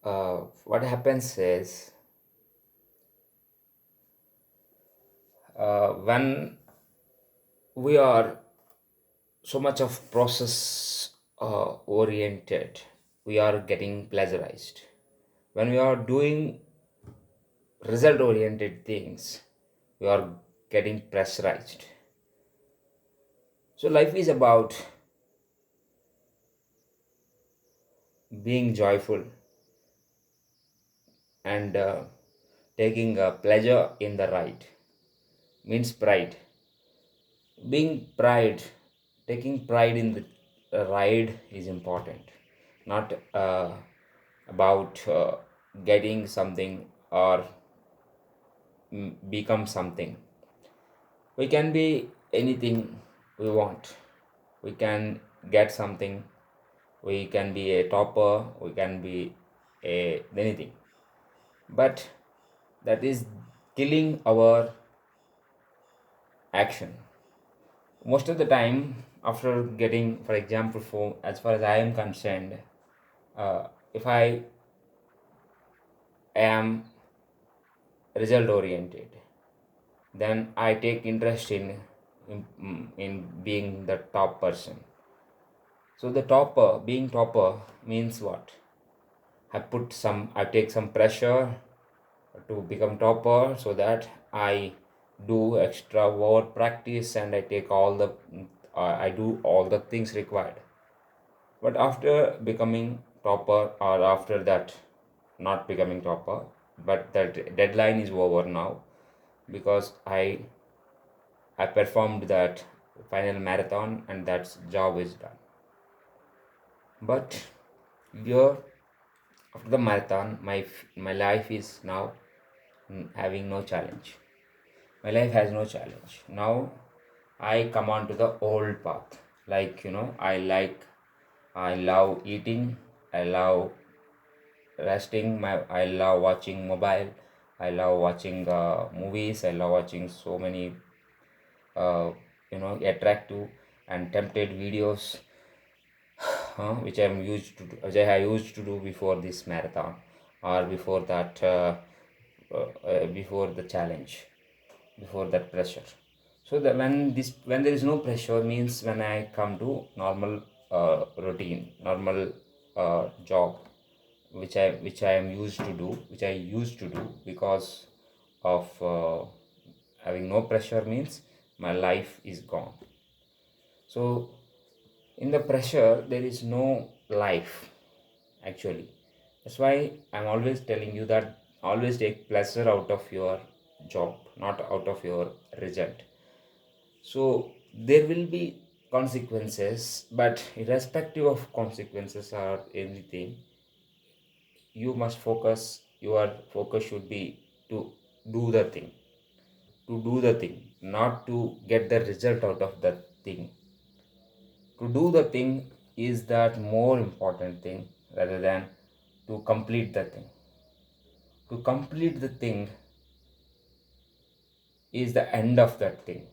What happens is when we are so much of process oriented, we are getting pleasurized. When we are doing result oriented things, we are getting pressurized. So life is about being joyful and taking a pleasure in the ride means pride. Being pride, taking pride in the ride is important, not about getting something or become something. We can be anything we want. We can get something. We can be a topper. We can be a anything. But that is killing our action. Most of the time, after getting, for example, for as far as I am concerned, if I am result oriented, then I take interest in being the top person. So the topper, being topper means what? I take some pressure to become topper so that I do extra work practice and I do all the things required. But after becoming topper or after that not becoming topper, but that deadline is over now because I performed that final marathon and that job is done. But here after the marathon, my life is now having no challenge. My life has no challenge. Now I come on to the old path. Like I love eating. I love resting. I love watching mobile. I love watching movies. I love watching so many attractive and tempted videos, which I used to do before this marathon or before that before the challenge, before that pressure. So that when there is no pressure means when I come to normal routine, normal job, which I am used to do, which I used to do because of having no pressure means my life is gone. So in the pressure there is no life actually. That's why I'm always telling you that always take pleasure out of your job, not out of your result. So there will be consequences, but irrespective of consequences or anything, you must focus. Your focus should be to do the thing, not to get the result out of that thing. To do the thing is that more important thing rather than to complete the thing. To complete the thing is the end of that thing.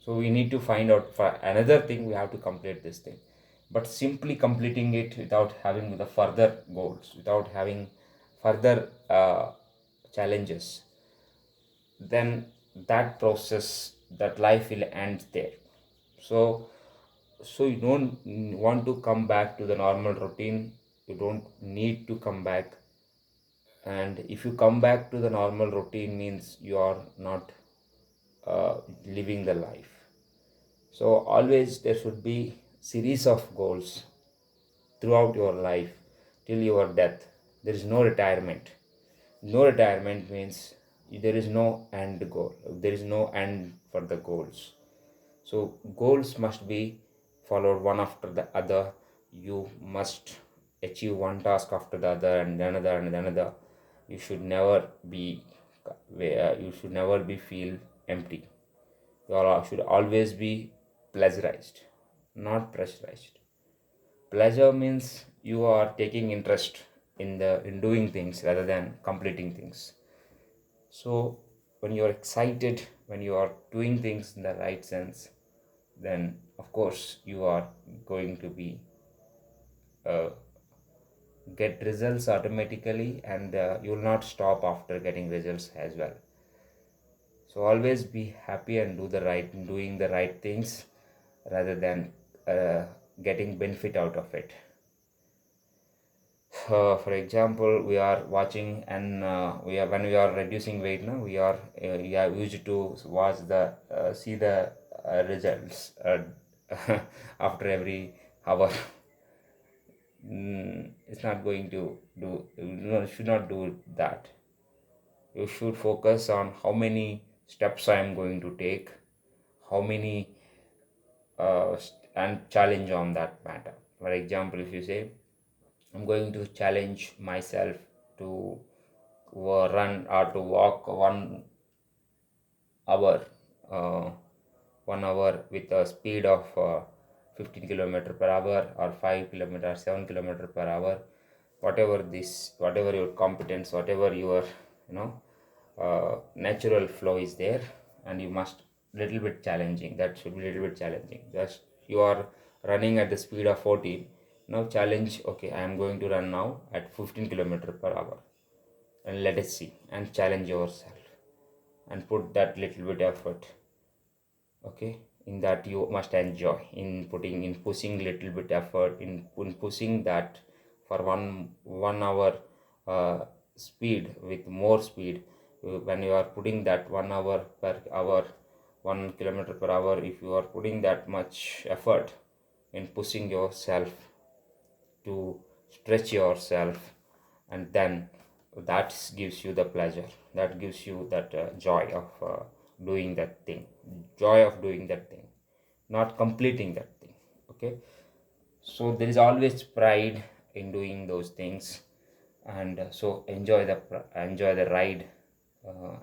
So we need to find out for another thing, we have to complete this thing. But simply completing it without having the further goals, without having further challenges, then that process, that life will end there. So so you don't want to come back to the normal routine. You don't need to come back. And if you come back to the normal routine means you are not living the life. So always there should be series of goals throughout your life till your death. There is no retirement. No retirement means there is no end goal. There is no end for the goals. So goals must be followed one after the other. You must achieve one task after the other and another and another. You should never be you should never be feel empty. Should always be pleasurized, not pressurized. Pleasure means you are taking interest in doing things rather than completing things. So when you are excited, when you are doing things in the right sense, then of course you are going to be uh, get results automatically, and you will not stop after getting results as well. So always be happy and doing the right things rather than getting benefit out of it. For example, we are watching, and we are when we are reducing weight now, we are used to watch the see the results after every hour. It's not going to do, no, should not do that. You should focus on how many steps I am going to take, how many and challenge on that matter. For example, if you say I'm going to challenge myself to run or to walk 1 hour, uh, 1 hour with a speed of 15 kilometer per hour, or 5 kilometer, 7 kilometer per hour, whatever your competence, whatever your natural flow is there, and you must little bit challenging. That should be little bit challenging. Just you are running at the speed of 14. Now challenge. Okay, I am going to run now at 15 kilometer per hour, and let us see, and challenge yourself and put that little bit effort. Okay, in that you must enjoy in pushing little bit effort in pushing that for one hour speed with more speed. When you are putting that 1 hour per hour, 1 kilometer per hour, if you are putting that much effort in pushing yourself to stretch yourself, and then that gives you the pleasure, that gives you that joy of doing that thing, joy of doing that thing, not completing that thing. Okay, so there is always pride in doing those things, and so enjoy the ride,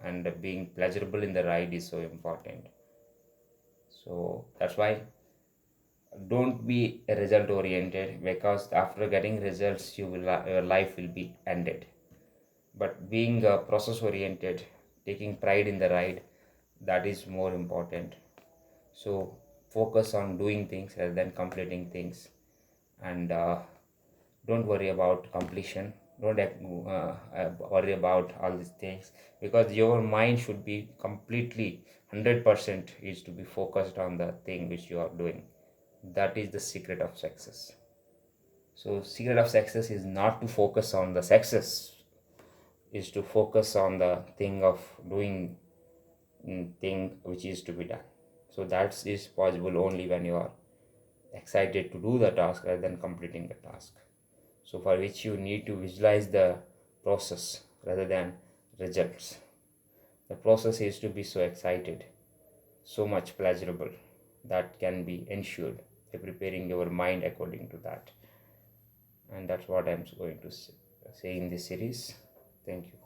and being pleasurable in the ride is so important. So that's why don't be result oriented, because after getting results your life will be ended. But being process oriented, taking pride in the ride, that is more important. So focus on doing things rather than completing things, and don't worry about completion. Don't worry about all these things, because your mind should be completely 100% is to be focused on the thing which you are doing. That is the secret of success. So secret of success is not to focus on the success, is to focus on the thing of doing, thing which is to be done. So that is possible only when you are excited to do the task rather than completing the task. So for which you need to visualize the process rather than results. The process is to be so excited, so much pleasurable, that can be ensured by preparing your mind according to that. And that's what I'm going to say in this series. Thank you.